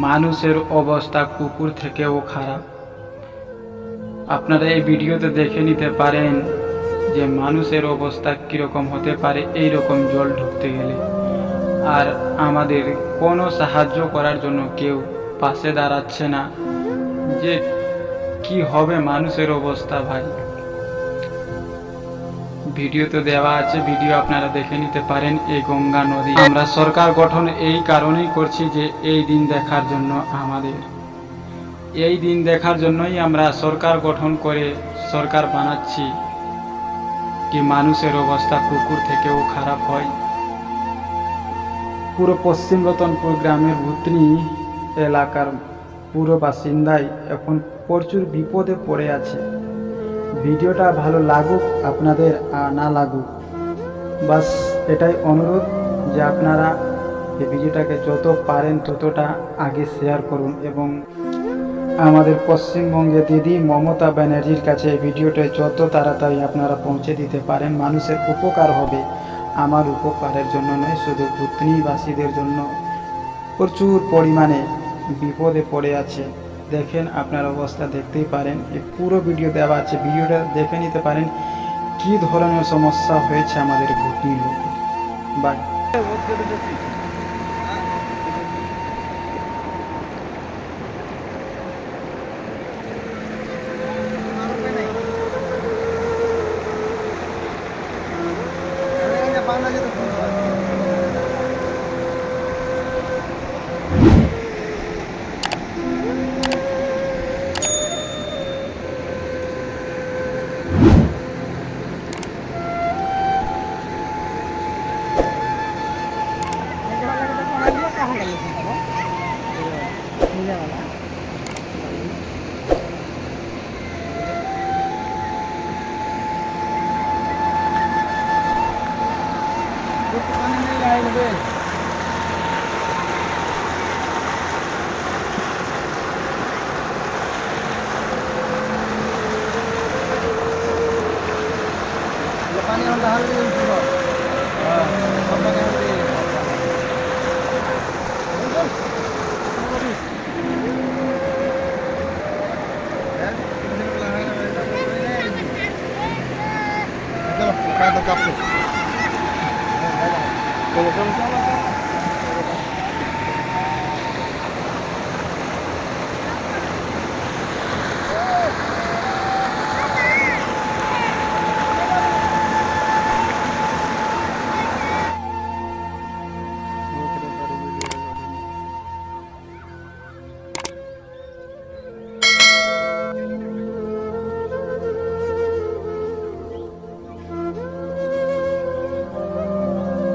মানুষের অবস্থা কুকুর থেকেও খারাপ। আপনারা এই ভিডিওতে দেখে নিতে পারেন যে মানুষের অবস্থা কীরকম হতে পারে এই রকম জল ঢুকতে গেলে। আর আমাদের কোনো সাহায্য করার জন্য কেউ পাশে দাঁড়াচ্ছে না, যে কি হবে মানুষের অবস্থা। ভাই, ভিডিওতে দেওয়া আছে, ভিডিও আপনারা দেখে নিতে পারেন। এই গঙ্গা নদী আমরা সরকার গঠন এই কারণেই করছি যে এই দিন দেখার জন্য, আমাদের এই দিন দেখার জন্যই আমরা সরকার গঠন করে সরকার বানাচ্ছি কি মানুষের অবস্থা কুকুর থেকেও খারাপ হয়। পুরো পশ্চিম রতনপুর গ্রামের ভূতনি এলাকার পুরো বাসিন্দাই এখন প্রচুর বিপদে পড়ে আছে। ভিডিওটা ভালো লাগুক আপনাদের আর না লাগুক, বাস এটাই অনুরোধ যে আপনারা এই ভিডিওটাকে যত পারেন ততটা আগে শেয়ার করুন এবং আমাদের পশ্চিমবঙ্গে দিদি মমতা ব্যানার্জির কাছে এই ভিডিওটা যত তাড়াতাড়ি আপনারা পৌঁছে দিতে পারেন মানুষের উপকার হবে। আমার উপকারের জন্য নয়, শুধু ভূতনিবাসীদের জন্য প্রচুর পরিমাণে বিপদে পড়ে আছে। দেখেন, আপনার অবস্থা দেখতেই পারেন, এই পুরো ভিডিও দেওয়া আছে, ভিডিওটা দেখে নিতে পারেন কি ধরনের সমস্যা হয়েছে আমাদের ভূতনি লোকে। বাই। पानी